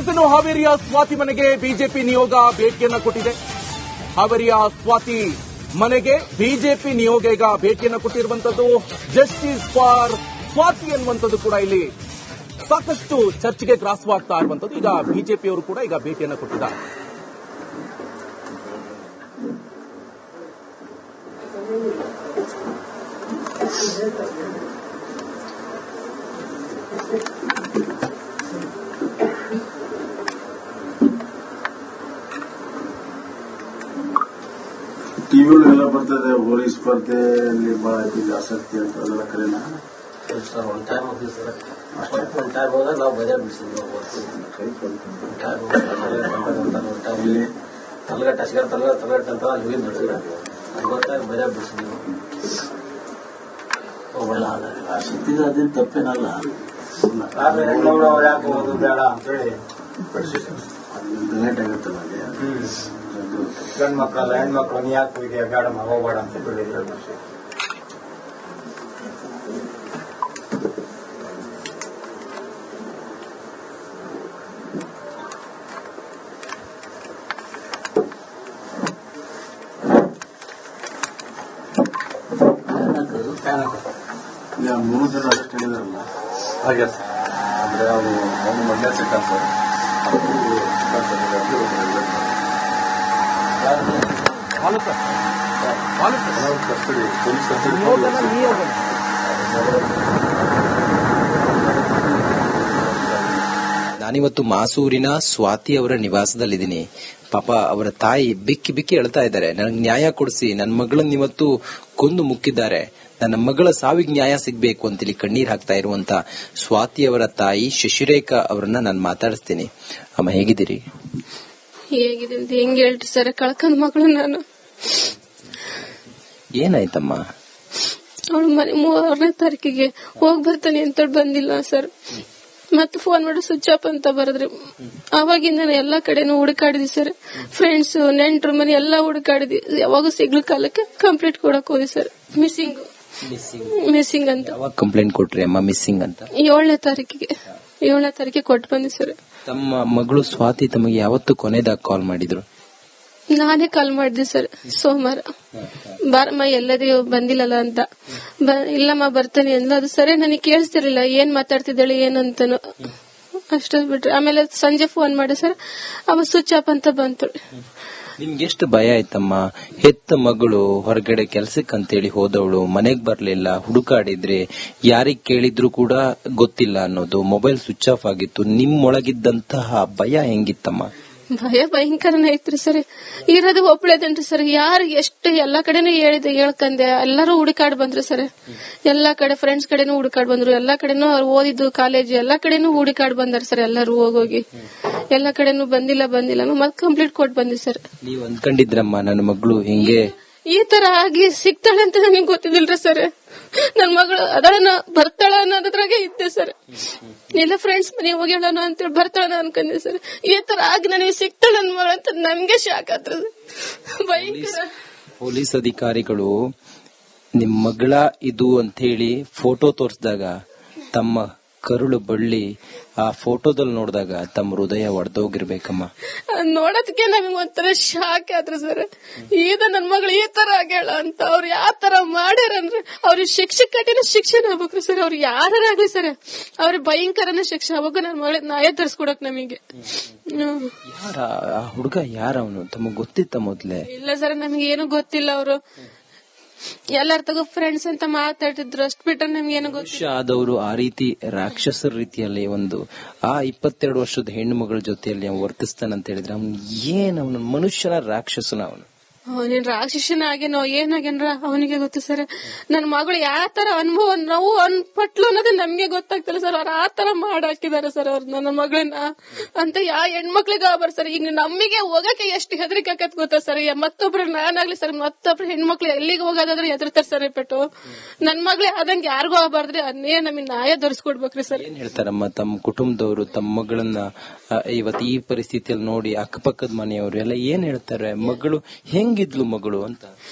ಇನ್ನು ಹಾವೇರಿಯ ಸ್ವಾತಿ ಮನೆಗೆ ಬಿಜೆಪಿ ನಿಯೋಗ ಭೇಟಿಯನ್ನ ಕೊಟ್ಟಿದೆ. ಹಾವೇರಿಯ ಸ್ವಾತಿ ಮನೆಗೆ ಬಿಜೆಪಿ ನಿಯೋಗ ಈಗ ಭೇಟಿಯನ್ನ ಕೊಟ್ಟಿರುವಂತದ್ದು. ಜಸ್ಟಿಸ್ ಫಾರ್ ಸ್ವಾತಿ ಅನ್ನುವಂಥದ್ದು ಕೂಡ ಇಲ್ಲಿ ಸಾಕಷ್ಟು ಚರ್ಚೆಗೆ ಗ್ರಾಸವಾಗ್ತಾ ಇರುವಂತದ್ದು. ಈಗ ಬಿಜೆಪಿಯವರು ಕೂಡ ಈಗ ಭೇಟಿಯನ್ನ ಕೊಟ್ಟಿದ್ದಾರೆ. ಟಿವಿಗಳೆಲ್ಲ ಬರ್ತದೆ, ಹೋಳಿ ಸ್ಪರ್ಧೆಯಲ್ಲಿ ಬಹಳ ಆಸಕ್ತಿ ಅಂತ ಅದೆಲ್ಲ ಕರೆನ ಸರ್. ಒನ್ ಟೈಮ್ ಹೋಗಿ ಸರ್, ಒನ್ ಟೈಮ್ ಹೋದಾಗ ನಾವು ಬಜೆ ಬಿಡಿಸಿದ್ವಿ. ತಲಗಟ್ಟ ಅಶ್ಗರ್ ತಲಗಟ್ಟ ಅಂತ ಅಲ್ಲಿ ಹೋಗಿ ಬಿಡಿಸಿದ್ರೆ ಅದು ಗೊತ್ತಾಗ ಬಜೆ ಬಿಡಿಸಿದ್ವಿ. ಆಸಕ್ತಿ ಅದೇನು ತಪ್ಪೇನಲ್ಲ, ಯಾಕೆ ಹೋಗೋದು ಬೇಡ ಅಂತೇಳಿ ಗಲಾಟೆ ಆಗುತ್ತಲ್ಲ ಅಲ್ಲಿ. ಗಂಡು ಮಕ್ಕಳಲ್ಲ ಹೆಣ್ಮಕ್ಳು ನೀ ಯಾಕೆ ಹೋಗಿ ಬೇಡ ಹೋಗ್ಬೇಡ ಅಂತ ಹೇಳಿದ್ರು. ಮೂರು ಜನ ಅಷ್ಟು ಹೇಳಿದಾರಲ್ಲ. ಹಾಗೆ ಸರ್, ಅಂದ್ರೆ ಅವನು ಮೊದಲೇ ಸಿಕ್ಕ ಸರ್. ನಾನಿವತ್ತು ಮಾಸೂರಿನ ಸ್ವಾತಿ ಅವರ ನಿವಾಸದಲ್ಲಿದ್ದೀನಿ. ಪಾಪ ಅವರ ತಾಯಿ ಬಿಕ್ಕಿ ಬಿಕ್ಕಿ ಹೇಳ್ತಾ ಇದ್ದಾರೆ, ನನಗೆ ನ್ಯಾಯ ಕೊಡಿಸಿ, ನನ್ನ ಮಗಳನ್ನ ಇವತ್ತು ಕೊಂದು ಮುಕ್ಕಿದ್ದಾರೆ, ನನ್ನ ಮಗಳ ಸಾವಿಗೆ ನ್ಯಾಯ ಸಿಗ್ಬೇಕು ಅಂತೇಳಿ ಕಣ್ಣೀರ್ ಹಾಕ್ತಾ ಇರುವಂತ ಸ್ವಾತಿ ಅವರ ತಾಯಿ ಶಶಿರೇಖಾ ಅವರನ್ನ ನಾನು ಮಾತಾಡಿಸ್ತೀನಿ. ಅಮ್ಮ, ಹೇಗಿದ್ದೀರಿ? ಹೇಗಿದೆ ಅಂತ ಹೆಂಗ್ ಹೇಳ್ರಿ ಸರ್, ಕಳ್ಕೊಂಡ್ ಮಗಳು ನಾನು. ಏನಾಯ್ತಮ್ಮ? ಅವಳು ಮನೆ 3ನೇ ತಾರೀಕಿಗೆ ಹೋಗ್ ಬರ್ತಾನೆ ಅಂತ ಬಂದಿಲ್ಲ ಸರ್. ಮತ್ತೆ ಫೋನ್ ಮಾಡಿ ಸ್ವಿಚ್ ಆಫ್ ಅಂತ ಬರದ್ರಿ. ಅವಾಗಿಂದ ಎಲ್ಲಾ ಕಡೆನೂ ಹುಡುಕಾಡಿದ್ವಿ ಸರ್. ಫ್ರೆಂಡ್ಸ್, ನೆಂಟ್ರ ಮನೆ ಎಲ್ಲಾ ಹುಡುಕಾಡಿದ್ವಿ. ಯಾವಾಗ ಸಿಗ್ಲ ಕಾಲಕ್ಕೆ ಕಂಪ್ಲೇಂಟ್ ಕೊಡಕ್ ಹೋದಿ ಸರ್. ಮಿಸ್ಸಿಂಗ್ ಅಂತ. ಯಾವಾಗ ಕಂಪ್ಲೇಂಟ್ ಕೊಟ್ರಿ ಅಮ್ಮ ಮಿಸ್ಸಿಂಗ್ ಅಂತ? 7ನೇ ತಾರೀಕಿಗೆ ಕೊಟ್ಟು ಬಂದಿ ಸರ್. ತಮ್ಮ ಮಗಳು ಸ್ವಾತಿ ತಮಗೆ ಯಾವತ್ತು ಕೊನೆದಾಗ ಕಾಲ್ ಮಾಡಿದ್ರು? ನಾನೇ ಕಾಲ್ ಮಾಡಿದೆ ಸರ್ ಸೋಮವಾರ. ಬಾರಮ್ಮ ಎಲ್ಲದೇ ಬಂದಿಲ್ಲಲ್ಲ ಅಂತ. ಇಲ್ಲಮ್ಮ ಬರ್ತಾನೆ ಅಂದ್ಲು. ಅದು ಸರಿ ನನಗೆ ಕೇಳಿಸ್ತಿರ್ಲಿಲ್ಲ ಏನ್ ಮಾತಾಡ್ತಿದ್ದಾಳೆ ಏನಂತನು, ಅಷ್ಟ ಬಿಟ್ರೆ. ಆಮೇಲೆ ಸಂಜೆ ಫೋನ್ ಮಾಡಿ ಸರ್, ಅವ ಸ್ವಿಚ್ ಆಫ್ ಅಂತ ಬಂತು. ನಿಮ್ಗೆ ಎಷ್ಟು ಭಯ ಆಯ್ತಮ್ಮ? ಹೆತ್ತ ಮಗಳು ಹೊರಗಡೆ ಕೆಲ್ಸಕ್ಕಂತೇಳಿ ಹೋದವಳು ಮನೆಗ್ ಬರ್ಲಿಲ್ಲ, ಹುಡುಕಾಡಿದ್ರೆ ಯಾರಿಗ್ ಕೇಳಿದ್ರು ಕೂಡ ಗೊತ್ತಿಲ್ಲ ಅನ್ನೋದು, ಮೊಬೈಲ್ ಸ್ವಿಚ್ ಆಫ್ ಆಗಿತ್ತು. ನಿಮ್ಮೊಳಗಿದ್ದಂತಹ ಭಯ ಹೆಂಗಿತ್ತಮ್ಮ? ಭಯ ಭಯಂಕರನೇ ಐತ್ರಿ ಸರ್. ಇರೋದು ಒಬ್ಳೇದೇನ್ರಿ ಸರ್. ಯಾರು ಎಷ್ಟು ಎಲ್ಲಾ ಕಡೆನೂ ಹೇಳ್ಕಂದೆ. ಎಲ್ಲರೂ ಹುಡುಕಾಡ್ ಬಂದ್ರು ಸರ್. ಎಲ್ಲಾ ಕಡೆ ಫ್ರೆಂಡ್ಸ್ ಕಡೆನೂ ಹುಡುಕಾಡ್ ಬಂದ್ರು. ಎಲ್ಲಾ ಕಡೆನೂ ಅವ್ರು ಓದಿದ್ದು ಕಾಲೇಜ್ ಎಲ್ಲಾ ಕಡೆನೂ ಹುಡುಕಾಡ್ ಬಂದಾರ ಸರ್. ಎಲ್ಲರೂ ಹೋಗೋಗಿ ಎಲ್ಲಾ ಕಡೆನೂ ಬಂದಿಲ್ಲ ಮತ್ ಕಂಪ್ಲೀಟ್ ಕೊಟ್ಟು ಬಂದಿ ಸರ್. ನೀವ್ ಅನ್ಕೊಂಡಿದ್ರಮ್ಮ ನನ್ನ ಮಗಳು ಹಿಂಗೆ ಈ ತರ ಆಗಿ ಸಿಗ್ತಾಳೆ ಅಂತ ನನಗೆ ಗೊತ್ತಿದಿಲ್ರಿ ಸರ್. ನನ್ ಮಗಳು ಅದಳನ ಬರ್ತಾಳ ಅನ್ನೋದ್ರಾಗೆ ಇದ್ದೆ ಸರ್. ಎಲ್ಲ ಫ್ರೆಂಡ್ಸ್ ಮನೆ ಹೋಗ್ಯಾಳ ಅಂತೇಳಿ ಬರ್ತಾಳ ಅನ್ಕೊಂಡೆ ಸರ್. ಈ ತರ ಆಗಿ ನನಗೆ ಸಿಗ್ತಾಳ ನನ್ ಮಗಳು ಅಂತ ನನ್ಗೆ ಶಾಕ್ ಆತ್ರ. ಭಯಂಕರ. ಪೊಲೀಸ್ ಅಧಿಕಾರಿಗಳು ನಿಮ್ ಮಗಳ ಇದು ಅಂತ ಹೇಳಿ ಫೋಟೋ ತೋರಿಸಿದಾಗ ತಮ್ಮ ಕರುಳು ಬಳ್ಳಿ ಆ ಫೋಟೋದಲ್ಲಿ ನೋಡಿದಾಗ ತಮ್ಮ ಹೃದಯ ಒಡೆದೋಗಿರ್ಬೇಕಮ್ಮ. ನೋಡೋದಕ್ಕೆ ನಮಗೆ ಒಂಥರ ಶಾಕ್ ಆದ್ರೆ ಸರ್. ಈಗ ನನ್ ಮಗಳು ಈ ತರ ಆಗ್ಯಾಳ ಅಂತ ಅವ್ರು ಯಾವ ತರ ಮಾಡ್ಯಾರಂದ್ರೆ ಅವ್ರಿಗೆ ಕಠಿಣ ಶಿಕ್ಷೆ ಆಗ್ಬೇಕ್ರಿ ಸರ್. ಅವ್ರು ಯಾರಾಗ್ಲಿ ಸರ್, ಅವ್ರಿಗೆ ಭಯಂಕರನ ಶಿಕ್ಷೆ ಆಗ್ಬೇಕು. ನನ್ ಮಗಳ ನ್ಯಾಯ ತರಿಸ್ಕೊಡಕ್ ನಮಗೆ. ಯಾರ ಆ ಹುಡುಗ? ಯಾರ ಅವನು? ತಮಗ್ ಗೊತ್ತಿತ್ತ ಮೊದ್ಲೇ? ಇಲ್ಲ ಸರ್, ನಮ್ಗೆ ಏನು ಗೊತ್ತಿಲ್ಲ. ಅವರು ಎಲ್ಲರ ತಗೋ ಫ್ರೆಂಡ್ಸ್ ಅಂತ ಮಾತಾಡಿದ್ರು, ಅಷ್ಟ್ ಬಿಟ್ರೆ ನಮ್ಗೆ ಏನು ಗೊತ್ತಿಲ್ಲ. ಆದವರು ಆ ರೀತಿ ರಾಕ್ಷಸರ ರೀತಿಯಲ್ಲಿ ಒಂದು ಆ 22 ವರ್ಷದ ಹೆಣ್ಣು ಮಗಳ ಜೊತೆಯಲ್ಲಿ ಅವ್ನು ವರ್ತಿಸ್ತಾನಂತ ಹೇಳಿದ್ರೆ ಅವನು ಮನುಷ್ಯನ ರಾಕ್ಷಸನ? ಅವನೇನ್ ರಾಕ್ಷಸನ ಆಗೇನೋ ಏನಾಗೇನ್ರ ಅವನಿಗೆ ಗೊತ್ತು ಸರ್. ನನ್ ಮಗಳು ಯಾವ ತರ ಅನುಭವ ನಾವು ಪಟ್ಲು ಅನ್ನೋದೇ ನಮ್ಗೆ ಗೊತ್ತಾಗ್ತಿಲ್ಲ ಸರ್. ಅವ್ರು ಆ ತರ ಮಾಡಾಕಿದಾರೆ ಸರ್ ಅವ್ರ ನನ್ನ ಮಗಳನ್ನ ಅಂತ. ಯಾವ ಹೆಣ್ಮಕ್ಳಿಗೆ ಆಗ್ಬಾರ ಸರ್. ಈಗ ನಮಗೆ ಹೋಗಕ್ಕೆ ಎಷ್ಟು ಹೆದರಿಕೆ ಆಕತ್ ಗೊತ್ತಾ ಸರ್. ಮತ್ತೊಬ್ರು ನಾನಾಗ್ಲಿ ಸರ್, ಮತ್ತೊಬ್ರು ಹೆಣ್ಮಕ್ಳು ಎಲ್ಲಿಗೆ ಹೋಗೋದಾದ್ರೆ ಹೆದರ್ತಾರೆ ಸರ್. ಪೆಟ್ಟು ನನ್ ಮಗ್ಳೇ ಆದಂಗೆ ಯಾರಿಗೂ ಆಗ್ಬಾರ್ದ್ರಿ. ಅದನ್ನೇ ನಮಗೆ ನ್ಯಾಯ ದೊರಸ್ಕೊಡ್ಬೇಕ್ರಿ ಸರ್. ಏನ್ ಹೇಳ್ತಾರಮ್ಮ ತಮ್ಮ ಕುಟುಂಬದವರು ತಮ್ಮ ಮಗಳನ್ನ ಇವತ್ತು ಈ ಪರಿಸ್ಥಿತಿಯಲ್ಲಿ ನೋಡಿ ಅಕ್ಕಪಕ್ಕದ ಮನೆಯವರು ಎಲ್ಲ ಏನ್ ಹೇಳ್ತಾರೆ? ಮಗಳು ಹೆಂಗ್ ಹೆಂಗಿದ್ಲು ಮಗಳು ಅಂತ?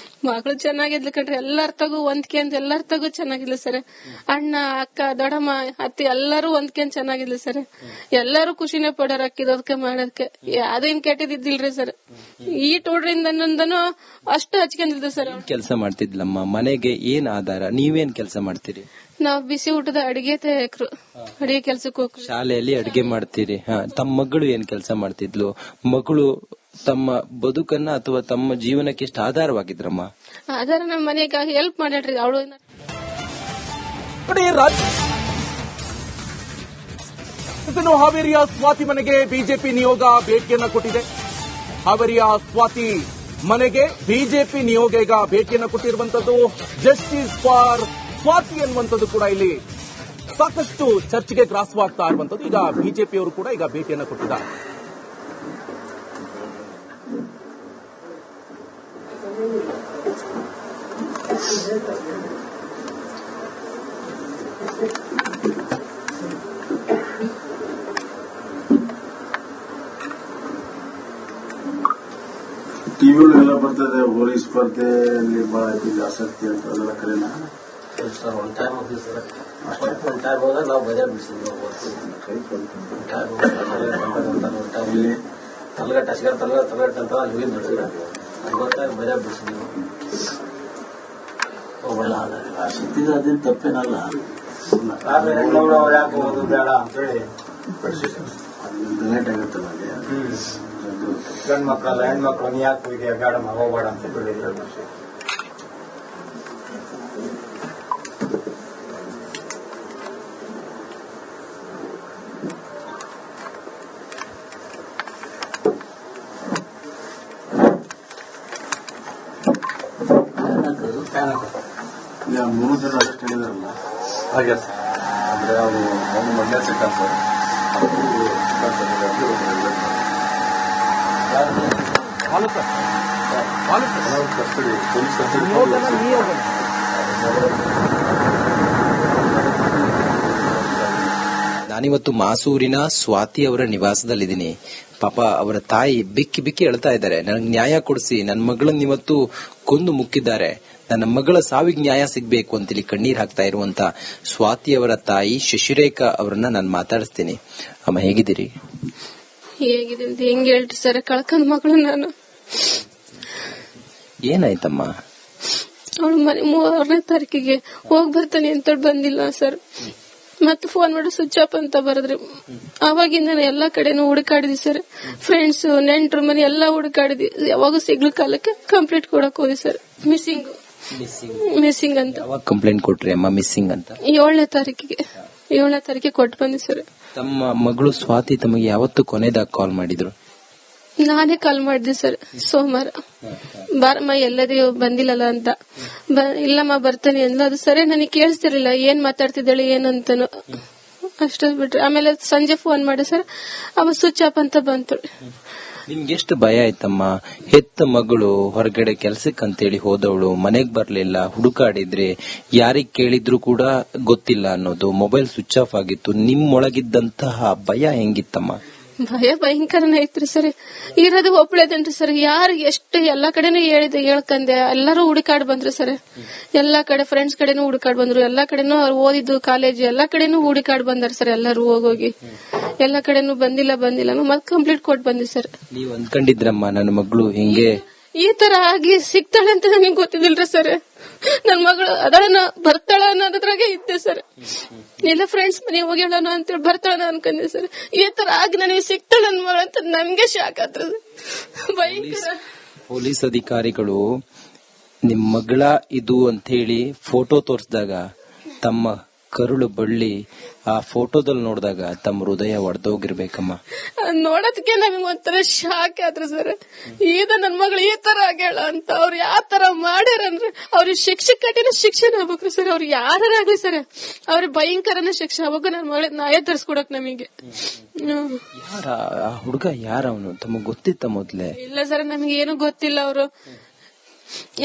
ಮಗಳು ಚೆನ್ನಾಗಿದ್ಲು ಕಣ್ರಿ, ಎಲ್ಲಾರ ತಗೋ ಹೊಂದ್ಕೆಂದ್ ಎಲ್ಲಾರ ತಗೋ ಚೆನ್ನಾಗಿದ್ಲು ಸರ್. ಅಣ್ಣ ಅಕ್ಕ ದೊಡ್ಡಮ್ಮ ಅತ್ತಿ ಎಲ್ಲಾರು ಹೊಂದ್ಕೆಂದ್ ಚೆನ್ನಾಗಿದ್ಲು ಸರ್. ಎಲ್ಲಾರು ಖುಷಿನೇ ಪಡೋರ್ ಹಾಕಿದೋದಕ್ಕೆ ಮಾಡೋದಕ್ಕೆ ಯಾವ್ದೇನ್ ಕೆಟ್ಟದಿದ್ದಿಲ್ರಿ ಸರ್. ಈ ಟೋಡ್ರಿಂದನೂ ಅಷ್ಟು ಹಚ್ಕೊಂಡಿದ್ಲು ಸರ್. ಕೆಲಸ ಮಾಡ್ತಿದ್ಲಮ್ಮ, ಮನೆಗೆ ಏನ್ ಆಧಾರ? ನೀವೇನ್ ಕೆಲಸ ಮಾಡ್ತೀರಿ? ನಾವ್ ಬಿಸಿ ಊಟದ ಅಡಿಗೆ ತಯಾರಕರು, ಅಡಿಗೆ ಕೆಲ್ಸಕ್ಕೆ ಹೋಗ್ರು. ಶಾಲೆಯಲ್ಲಿ ಅಡಿಗೆ ಮಾಡ್ತೀರಿ. ತಮ್ಮ ಮಗಳು ಏನ್ ಕೆಲಸ ಮಾಡ್ತಿದ್ಲು? ಮಗಳು ತಮ್ಮ ಬದುಕನ್ನ ಅಥವಾ ತಮ್ಮ ಜೀವನಕ್ಕೆ ಎಷ್ಟು ಆಧಾರವಾಗಿದ್ರಮ್ಮ? ಆಧಾರ ನಮ್ಮ ಮನೆಗೆ ಹೆಲ್ಪ್ ಮಾಡ್ಯಾಳ್ರಿ ಅವಳು. ಹಾವೇರಿಯ ಸ್ವಾತಿ ಮನೆಗೆ ಬಿಜೆಪಿ ನಿಯೋಗ ಭೇಟಿಯನ್ನ ಕೊಟ್ಟಿದೆ. ಹಾವೇರಿಯ ಸ್ವಾತಿ ಮನೆಗೆ ಬಿಜೆಪಿ ನಿಯೋಗ ಈಗ ಭೇಟಿಯನ್ನ ಕೊಟ್ಟಿರುವಂತದ್ದು. ಜಸ್ಟಿಸ್ ಫಾರ್ ಸ್ವಾತಿ ಅನ್ನುವಂಥದ್ದು ಕೂಡ ಇಲ್ಲಿ ಸಾಕಷ್ಟು ಚರ್ಚೆಗೆ ಗ್ರಾಸವಾಗ್ತಾ ಇರುವಂತದ್ದು. ಈಗ ಬಿಜೆಪಿಯವರು ಕೂಡ ಈಗ ಭೇಟಿಯನ್ನ ಕೊಟ್ಟಿದ್ದಾರೆ. ಟಿವಿಗಳೆಲ್ಲ ಬರ್ತದೆ, ಹೋಳಿ ಸ್ಪರ್ಧೆಯಲ್ಲಿ ಬಹಳ ಇದಕ್ಕೆ ಆಸಕ್ತಿ ಅಂತ ಅದೆಲ್ಲ ಕರೆನ ಸರ್. ಒಂದು ಟೈಮ್ ಹೋಗ್ತೀವಿ ಸರ್, ಒಂದು ಟೈಮ್ ಹೋದಾಗ ನಾವು ಬಜೆ ಬಿಡಿಸಿದ್ವಿ. ಇಲ್ಲಿ ತಲಗಟ್ಟ ಅಷ್ಟಾರ ತಲಗಟ್ಟ ಅಂತ ಅಲ್ಲಿ ಹೋಗಿ ಬಿಡಿಸಿದ್ರೆ ಅದು ಗೊತ್ತಾಗ ಬಜೆ ಬಿಡಿಸಿದ್ವಿ. ಆಸಕ್ತಿ ಅದೇನು ತಪ್ಪೇನಲ್ಲ, ಯಾಕೆ ಹೋಗೋದು ಬೇಡ ಅಂತೇಳಿ ಗಲಾಟೆ ಆಗುತ್ತಲ್ಲ ಅಲ್ಲಿ. ಗಂಡು ಮಕ್ಕಳಲ್ಲ ಹೆಣ್ಮಕ್ಳು ನೀ ಯಾಕೆ ಹೋಗಿ ಬೇಡಮ್ಮ ಹೋಗ್ಬೇಡ ಅಂತ ಹೇಳಿದ್ರು. ಮೂರು ಜನ ಅಷ್ಟು ಹೇಳಿದಾರಲ್ಲ, ಹಾಗೆ ಅಂದ್ರೆ ಅವನು ಮೊದಲೇ ಸಿಕ್ಕ ಸರ್. ನಾನಿವತ್ತು ಮಾಸೂರಿನ ಸ್ವಾತಿ ಅವರ ನಿವಾಸದಲ್ಲಿದ್ದೀನಿ. ಪಾಪ ಅವರ ತಾಯಿ ಬಿಕ್ಕಿ ಬಿಕ್ಕಿ ಹೇಳ್ತಾ ಇದ್ದಾರೆ, ನನಗೆ ನ್ಯಾಯ ಕೊಡಿಸಿ, ನನ್ನ ಮಗಳನ್ನ ಇವತ್ತು ಕೊಂದು ಮುಕ್ಕಿದ್ದಾರೆ, ನನ್ನ ಮಗಳ ಸಾವಿಗೆ ನ್ಯಾಯ ಸಿಗ್ಬೇಕು ಅಂತೇಳಿ ಕಣ್ಣೀರ್ ಹಾಕ್ತಾ ಇರುವಂತ ಸ್ವಾತಿ ಅವರ ತಾಯಿ ಶಶಿರೇಖಾ ಅವರನ್ನ ನಾನು ಮಾತಾಡಿಸ್ತೀನಿ. ಅಮ್ಮ, ಹೇಗಿದ್ದೀರಿ? ಹೇಗಿದೆ ಅಂತ ಹೆಂಗ್ ಹೇಳ್ರಿ ಸರ್, ಕಳ್ಕೊಂಡ್ ಮಗಳು ನಾನು. ಏನಾಯ್ತಮ್ಮ? ಅವಳು ಮನೆ 3ನೇ ತಾರೀಕಿಗೆ ಹೋಗ್ ಬರ್ತಾನೆ ಅಂತ ಬಂದಿಲ್ಲ ಸರ್. ಮತ್ತೆ ಫೋನ್ ಮಾಡಿ ಸ್ವಿಚ್ ಆಫ್ ಅಂತ ಬರದ್ರಿ. ಅವಾಗಿಂದ ಎಲ್ಲಾ ಕಡೆನೂ ಹುಡುಕಾಡಿದ್ವಿ ಸರ್. ಫ್ರೆಂಡ್ಸ್ ನೆಂಟ್ರ ಮನೆ ಎಲ್ಲಾ ಹುಡುಕಾಡಿದ್ವಿ. ಯಾವಾಗ ಸಿಗ್ಲು ಕಾಲಕ್ಕೆ ಕಂಪ್ಲೇಂಟ್ ಕೊಡಕ್ ಹೋದಿ ಸರ್. ಮಿಸ್ಸಿಂಗ್ ಅಂತ. ಯಾವಾಗ ಕಂಪ್ಲೇಂಟ್ ಕೊಟ್ರಿ ಅಮ್ಮ ಮಿಸ್ಸಿಂಗ್ ಅಂತ? 7ನೇ ತಾರೀಕಿಗೆ ಕೊಟ್ಟು ಬಂದಿ ಸರ್. ತಮ್ಮ ಮಗಳು ಸ್ವಾತಿ ತಮಗೆ ಯಾವತ್ತು ಕೊನೆದಾಗ ಕಾಲ್ ಮಾಡಿದ್ರು? ನಾನೇ ಕಾಲ್ ಮಾಡಿದೆ ಸರ್ ಸೋಮವಾರ. ಬಾರಮ್ಮ ಎಲ್ಲದೂ ಬಂದಿಲ್ಲಲ್ಲ ಅಂತ. ಇಲ್ಲಮ್ಮ ಬರ್ತಾನೆ ಅಂದ್ಲು. ಅದು ಸರಿ ನನಗೆ ಕೇಳಿಸ್ತಿರ್ಲಿಲ್ಲ ಏನ್ ಮಾತಾಡ್ತಿದ್ದಾಳೆ ಏನಂತನು, ಅಷ್ಟ ಬಿಟ್ರೆ. ಆಮೇಲೆ ಸಂಜೆ ಫೋನ್ ಮಾಡಿ ಸರ್, ಅವ ಸ್ವಿಚ್ ಆಫ್ ಅಂತ ಬಂತು. ನಿಮ್ಗೆ ಎಷ್ಟು ಭಯ ಆಯ್ತಮ್ಮ? ಹೆತ್ತ ಮಗಳು ಹೊರಗಡೆ ಕೆಲ್ಸಕ್ಕಂತೇಳಿ ಹೋದವಳು ಮನೆಗ್ ಬರ್ಲಿಲ್ಲ, ಹುಡುಕಾಡಿದ್ರೆ ಯಾರಿಗ್ ಕೇಳಿದ್ರು ಕೂಡ ಗೊತ್ತಿಲ್ಲ ಅನ್ನೋದು, ಮೊಬೈಲ್ ಸ್ವಿಚ್ ಆಫ್ ಆಗಿತ್ತು. ನಿಮ್ಮೊಳಗಿದ್ದಂತಹ ಭಯ ಹೆಂಗಿತ್ತಮ್ಮ? ಭಯ ಭಯಂಕರನೇ ಐತ್ರಿ ಸರ್. ಇರೋದು ಒಬ್ಳೇದೇನ್ರಿ ಸರ್. ಯಾರು ಎಷ್ಟು ಎಲ್ಲಾ ಕಡೆನೂ ಹೇಳ್ಕಂದೆ. ಎಲ್ಲರೂ ಹುಡುಕಾಡ್ ಬಂದ್ರು ಸರ್. ಎಲ್ಲಾ ಕಡೆ ಫ್ರೆಂಡ್ಸ್ ಕಡೆನೂ ಹುಡುಕಾಡ್ ಬಂದ್ರು. ಎಲ್ಲಾ ಕಡೆನೂ ಅವ್ರು ಓದಿದ್ದು ಕಾಲೇಜ್ ಎಲ್ಲಾ ಕಡೆನೂ ಹುಡುಕಾಡ್ ಬಂದಾರ ಸರ್. ಎಲ್ಲರೂ ಹೋಗೋಗಿ ಎಲ್ಲಾ ಕಡೆನೂ ಬಂದಿಲ್ಲ ಮತ್ ಕಂಪ್ಲೀಟ್ ಕೊಟ್ಟು ಬಂದಿ ಸರ್. ನೀವ್ ಅನ್ಕೊಂಡಿದ್ರಮ್ಮ ನನ್ನ ಮಗಳು ಹಿಂಗೆ ಈ ತರ ಆಗಿ ಸಿಗ್ತಾಳೆ ಅಂತ ನನಗೆ ಗೊತ್ತಿದಿಲ್ರಿ ಸರ್. ನನ್ ಮಗಳು ಅದಳನ ಬರ್ತಾಳ ಅನ್ನೋದ್ರಾಗೆ ಇದ್ದೆ ಸರ್. ಎಲ್ಲ ಫ್ರೆಂಡ್ಸ್ ಮನೆ ಹೋಗ್ಯಾಳ ಅಂತೇಳಿ ಬರ್ತಾಳ ಅನ್ಕೊಂಡೆ ಸರ್. ಈ ತರ ಆಗಿ ನನಗೆ ಸಿಗ್ತಾಳ ನನ್ ಮಗಳು ಅಂತ ನಮ್ಗೆ ಶಾಕ್ ಆತ್ರ. ಭಯಂಕರ. ಪೊಲೀಸ್ ಅಧಿಕಾರಿಗಳು ನಿಮ್ ಮಗಳ ಇದು ಅಂತ ಹೇಳಿ ಫೋಟೋ ತೋರಿಸಿದಾಗ ತಮ್ಮ ಕರುಳು ಬಳ್ಳಿ ಆ ಫೋಟೋದಲ್ಲಿ ನೋಡಿದಾಗ ತಮ್ಮ ಹೃದಯ ಒಡೆದೋಗಿರ್ಬೇಕಮ್ಮ. ನೋಡೋದಕ್ಕೆ ನಮಗೆ ಒಂಥರ ಶಾಕ್ ಆದ್ರೆ ಸರ್. ಈಗ ನನ್ ಮಗಳು ಈ ತರ ಆಗ್ಯಾಳ ಅಂತ ಅವ್ರು ಯಾವ ತರ ಮಾಡ್ಯಾರಂದ್ರೆ ಅವ್ರಿಗೆ ಕಠಿಣ ಶಿಕ್ಷೆ ಆಗ್ಬೇಕ್ರಿ ಸರ್. ಅವ್ರು ಯಾರಾಗ್ಲಿ ಸರ್, ಅವ್ರಿಗೆ ಭಯಂಕರನ ಶಿಕ್ಷೆ ಆಗ್ಬೇಕು. ನನ್ ಮಗಳ ನ್ಯಾಯ ತರಿಸ್ಕೊಡಕ್ ನಮಗೆ. ಯಾರ ಆ ಹುಡುಗ? ಯಾರ ಅವನು? ತಮಗ್ ಗೊತ್ತಿತ್ತ ಮೊದ್ಲೇ? ಇಲ್ಲ ಸರ್, ನಮ್ಗೆ ಏನು ಗೊತ್ತಿಲ್ಲ. ಅವರು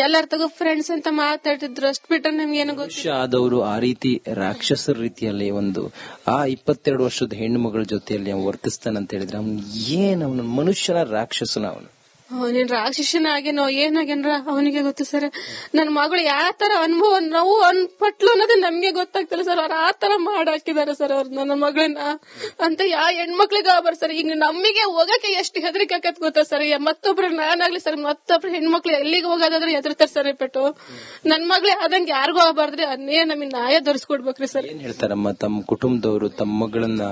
ಎಲ್ಲಾರ ತಗೋ ಫ್ರೆಂಡ್ಸ್ ಅಂತ ಮಾತಾಡಿದ್ರು, ಅಷ್ಟ್ ಬಿಟ್ರೆ ನಮ್ಗೆ ಏನು ಗೊತ್ತಿಲ್ಲ. ಆದವರು ಆ ರೀತಿ ರಾಕ್ಷಸರ ರೀತಿಯಲ್ಲಿ ಒಂದು ಆ 22 ವರ್ಷದ ಹೆಣ್ಣು ಮಗಳ ಜೊತೆಯಲ್ಲಿ ಅವ್ನು ವರ್ತಿಸ್ತಾನಂತ ಹೇಳಿದ್ರೆ ಅವನು ಅವನ ಮನುಷ್ಯನ ರಾಕ್ಷಸನ ಅವನು? ನೀನ್ ರಾಕ್ಷಸನ ಆಗೇನೋ ಏನಾಗೇನ್ರ ಅವನಿಗೆ ಗೊತ್ತು ಸರ್. ನನ್ನ ಮಗಳು ಯಾವ ತರ ಅನುಭವ ನಾವು ಪಟ್ಲು ಅನ್ನೋದು ನಮ್ಗೆ ಗೊತ್ತಾಗ್ತಿಲ್ಲ ಸರ್. ಅವ್ರು ಆ ತರ ಮಾಡಾಕಿದಾರೆ ಸರ್ ಅವ್ರು ನನ್ನ ಮಗಳನ್ನ ಅಂತ ಯಾವ ಹೆಣ್ಮಕ್ಳಿಗೆ ಆಗ್ಬಾರ ಸರ್. ಈಗ ನಮಗೆ ಹೋಗಕ್ಕೆ ಎಷ್ಟು ಹೆದರಿಕೆ ಆಕತ್ ಗೊತ್ತಾ ಸರ್. ಮತ್ತೊಬ್ರು ನಾನಾಗ್ಲಿ ಸರ್, ಮತ್ತೊಬ್ರು ಹೆಣ್ಮಕ್ಳು ಎಲ್ಲಿಗೆ ಹೋಗೋದಾದ್ರೆ ಹೆದರ್ತಾರೆ ಸರ್. ಪೆಟ್ಟು ನನ್ ಮಗ್ಳೇ ಆದಂಗೆ ಯಾರಿಗೂ ಆಗ್ಬಾರ್ದ್ರಿ, ಅದನ್ನೇ ನಮಗೆ ನ್ಯಾಯ ದೊರಸ್ಕೊಡ್ಬೇಕ್ರಿ ಸರ್. ಏನ್ ಹೇಳ್ತಾರಮ್ಮ ತಮ್ಮ ಕುಟುಂಬದವರು ತಮ್ಮ ಮಗಳನ್ನ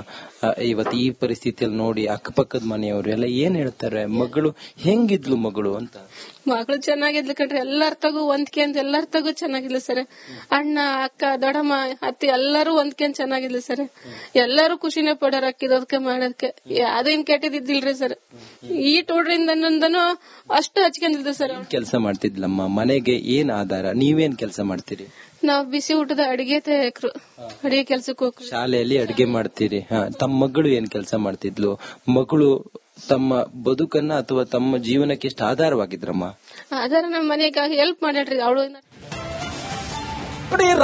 ಇವತ್ತು ಈ ಪರಿಸ್ಥಿತಿಯಲ್ಲಿ ನೋಡಿ ಅಕ್ಕಪಕ್ಕದ ಮನೆಯವರು ಎಲ್ಲ ಏನ್ ಹೇಳ್ತಾರೆ? ಮಗಳು ಹೆಂಗಿದ್ಲು ಮಗಳು ಅಂತ? ಮಗಳು ಚೆನ್ನಾಗಿದ್ಲು ಕಣ್ರಿ, ಎಲ್ಲಾರ ತಗೋ ಹೊಂದ್ಕೆ ಅಂತ ಎಲ್ಲಾರ ತಗೋ ಚೆನ್ನಾಗಿದ್ಲು ಸರ್. ಅಣ್ಣ ಅಕ್ಕ ದೊಡ್ಡಮ್ಮ ಅತ್ತಿ ಎಲ್ಲಾರು ಹೊಂದ್ಕೆ ಚೆನ್ನಾಗಿದ್ಲು ಸರ್. ಎಲ್ಲಾರು ಖುಷಿನೇ ಪಡೋರ್ ಹಾಕಿದೋದಕ್ಕೆ ಮಾಡೋದಕ್ಕೆ ಯಾವ್ದೇನ್ ಕೆಟ್ಟದಿದ್ದಿಲ್ರಿ ಸರ್. ಈ ಟೋಡ್ರಿಂದನೂ ಅಷ್ಟು ಹಚ್ಕೊಂಡಿದ್ಲು ಸರ್. ಕೆಲಸ ಮಾಡ್ತಿದ್ಲಮ್ಮ, ಮನೆಗೆ ಏನ್ ಆಧಾರ? ನೀವೇನ್ ಕೆಲಸ ಮಾಡ್ತೀರಿ? ನಾವ್ ಬಿಸಿ ಊಟದ ಅಡಿಗೆ ತಯಾರಕರು, ಅಡಿಗೆ ಕೆಲ್ಸಕ್ಕೆ ಹೋಗ್ರಿ. ಶಾಲೆಯಲ್ಲಿ ಅಡಿಗೆ ಮಾಡ್ತೀರಿ. ತಮ್ಮ ಮಗಳು ಏನ್ ಕೆಲಸ ಮಾಡ್ತಿದ್ಲು? ಮಗಳು ತಮ್ಮ ಬದುಕನ್ನ ಅಥವಾ ತಮ್ಮ ಜೀವನಕ್ಕೆ ಎಷ್ಟು ಆಧಾರವಾಗಿದ್ರಮ್ಮ? ಆಧಾರ ನಮ್ಮ ಮನೆಗೆ ಹೆಲ್ಪ್ ಮಾಡ್ಯಾಡ್ರಿ ಅವಳು.